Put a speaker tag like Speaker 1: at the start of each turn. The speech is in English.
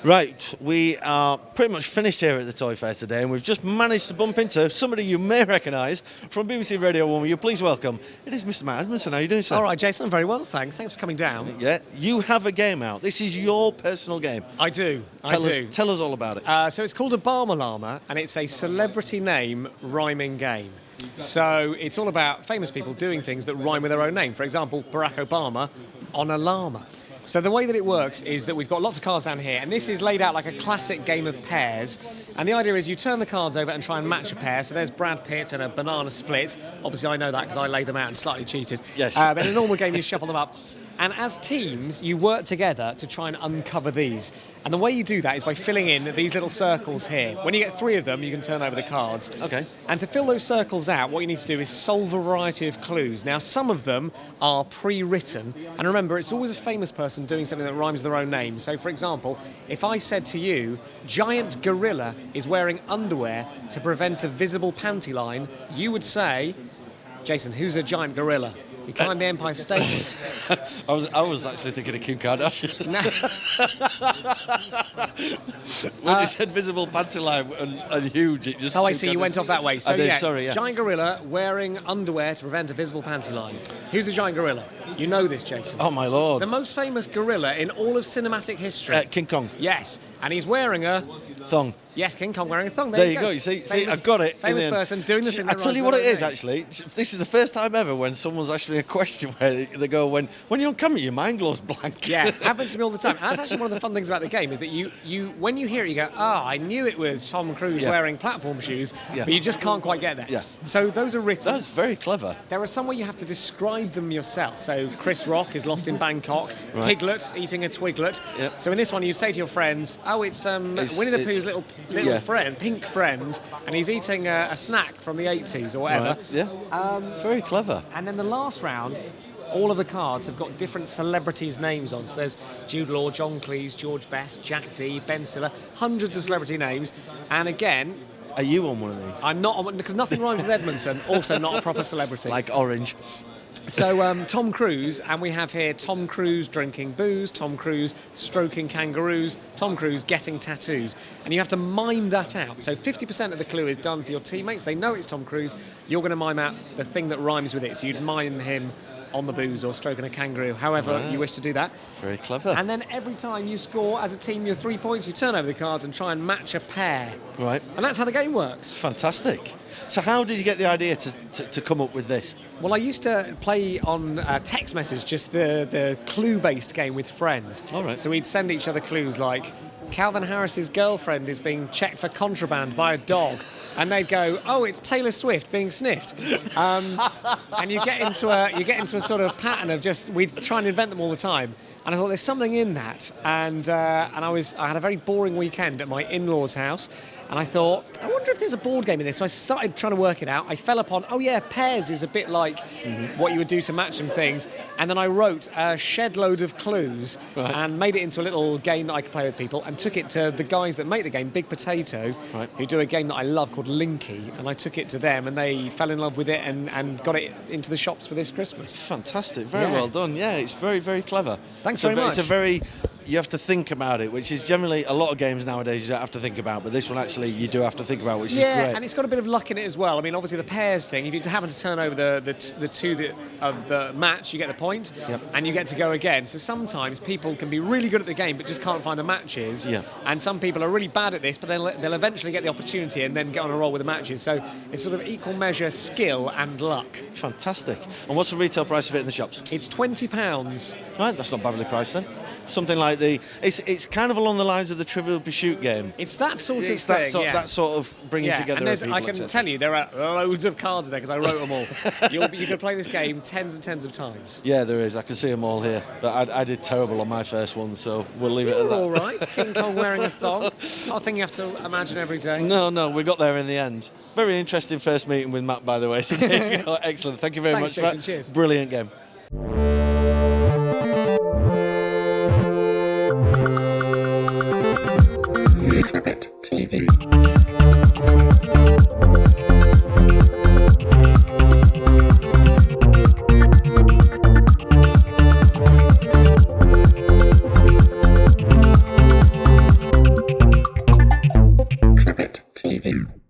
Speaker 1: Right, we are pretty much finished here at the Toy Fair today, and we've just managed to bump into somebody you may recognise from BBC Radio 1. Will you please welcome? It is Mr. Matt Edmondson. How are you doing, sir?
Speaker 2: All right, Jason, I'm very well, thanks. Thanks for coming down.
Speaker 1: Yeah, you have a game out. This is your personal game.
Speaker 2: I do.
Speaker 1: Tell us all about it.
Speaker 2: So it's called Obama Llama, and it's a celebrity name rhyming game. So it's all about famous people doing things that rhyme with their own name. For example, Barack Obama on a llama. So the way that it works is that we've got lots of cards down here, and this is laid out like a classic game of pairs. And the idea is you turn the cards over and try and match a pair. So there's Brad Pitt and a banana split. Obviously, I know that because I laid them out and slightly cheated.
Speaker 1: Yes.
Speaker 2: But in a normal game, you shuffle them up. And as teams, you work together to try and uncover these. And the way you do that is by filling in these little circles here. When you get 3 of them, you can turn over the cards.
Speaker 1: Okay.
Speaker 2: And to fill those circles out, what you need to do is solve a variety of clues. Now, some of them are pre-written. And remember, it's always a famous person doing something that rhymes with their own name. So, for example, if I said to you, giant gorilla is wearing underwear to prevent a visible panty line, you would say, Jason, who's a giant gorilla? He climbed the Empire State.
Speaker 1: I was actually thinking of Kim Kardashian. When you said visible panty line and huge, it just...
Speaker 2: Oh, I see, you went off that way. So,
Speaker 1: I did, sorry, yeah.
Speaker 2: Giant gorilla wearing underwear to prevent a visible panty line. Who's the giant gorilla? You know this, Jason.
Speaker 1: Oh, my Lord.
Speaker 2: The most famous gorilla in all of cinematic history.
Speaker 1: King Kong.
Speaker 2: Yes, and he's wearing a...
Speaker 1: Thong.
Speaker 2: Yes, King Kong wearing a thong.
Speaker 1: There you go. You see,
Speaker 2: famous,
Speaker 1: I've got it.
Speaker 2: Famous person doing the thing.
Speaker 1: I tell you what it is, actually. This is the first time ever when someone's actually a question where they go, when you're on camera, your mind goes blank.
Speaker 2: Yeah, happens to me all the time. And that's actually one of the fun things about the game is that you when you hear it, you go, I knew it was Tom Cruise wearing platform shoes, but you just can't quite get there.
Speaker 1: Yeah.
Speaker 2: So those are written.
Speaker 1: That's very clever.
Speaker 2: There are some where you have to describe them yourself. So Chris Rock is lost in Bangkok.
Speaker 1: Right.
Speaker 2: Piglet eating a twiglet.
Speaker 1: Yep.
Speaker 2: So in this one, you say to your friends, it's Winnie the Pooh's little friend, pink friend, and he's eating a snack from the 80s or whatever.
Speaker 1: Right. Yeah. Very clever.
Speaker 2: And then the last round, all of the cards have got different celebrities' names on. So there's Jude Law, John Cleese, George Best, Jack Dee, Ben Stiller, hundreds of celebrity names. And again...
Speaker 1: Are you on one of these?
Speaker 2: I'm not on, because nothing rhymes with Edmondson, also not a proper celebrity.
Speaker 1: Like orange.
Speaker 2: So Tom Cruise, and we have here Tom Cruise drinking booze, Tom Cruise stroking kangaroos, Tom Cruise getting tattoos. And you have to mime that out. So 50% of the clue is done for your teammates. They know it's Tom Cruise. You're going to mime out the thing that rhymes with it. So you'd mime him on the booze or stroking a kangaroo, however you wish to do that.
Speaker 1: Very clever.
Speaker 2: And then every time you score as a team your 3 points, you turn over the cards and try and match a pair.
Speaker 1: Right.
Speaker 2: And that's how the game works.
Speaker 1: Fantastic. So how did you get the idea to come up with this?
Speaker 2: Well, I used to play on text message, just the clue-based game with friends.
Speaker 1: All right.
Speaker 2: So we'd send each other clues like, Calvin Harris's girlfriend is being checked for contraband by a dog. And they'd go, it's Taylor Swift being sniffed. And you get into a sort of pattern of just, we'd try and invent them all the time. And I thought there's something in that. And I had a very boring weekend at my in-laws' house. And I thought, I wonder if there's a board game in this. So I started trying to work it out. I fell upon, pairs is a bit like what you would do to match some things. And then I wrote a shed load of clues and made it into a little game that I could play with people and took it to the guys that make the game, Big Potato, who do a game that I love called Linky. And I took it to them and they fell in love with it and got it into the shops for this Christmas.
Speaker 1: Fantastic. Very well done. Yeah, it's very, very clever.
Speaker 2: Thanks very much.
Speaker 1: You have to think about it, which is generally a lot of games nowadays you don't have to think about, but this one actually you do have to think about, which is great.
Speaker 2: Yeah, and it's got a bit of luck in it as well. I mean, obviously the pairs thing, if you happen to turn over the two of the match, you get the point, and you get to go again. So sometimes people can be really good at the game but just can't find the matches, and some people are really bad at this, but they'll eventually get the opportunity and then get on a roll with the matches. So it's sort of equal measure skill and luck.
Speaker 1: Fantastic. And what's the retail price of it in the shops?
Speaker 2: It's £20.
Speaker 1: Right, that's not badly priced then. Something like it's kind of along the lines of the Trivial Pursuit game.
Speaker 2: It's that sort of
Speaker 1: thing. That sort of bringing together.
Speaker 2: And
Speaker 1: people,
Speaker 2: I can tell you there are loads of cards there because I wrote them all. You could play this game tens and tens of times.
Speaker 1: Yeah, there is. I can see them all here. But I did terrible on my first one, so we'll leave it at that.
Speaker 2: All right. King Kong wearing a thong. Not a thing you have to imagine every day.
Speaker 1: No, we got there in the end. Very interesting first meeting with Matt, by the way. So there you go. Excellent. Thank you very much,
Speaker 2: Jason.
Speaker 1: Matt.
Speaker 2: Cheers.
Speaker 1: Brilliant game.
Speaker 3: Clubit TV. TV.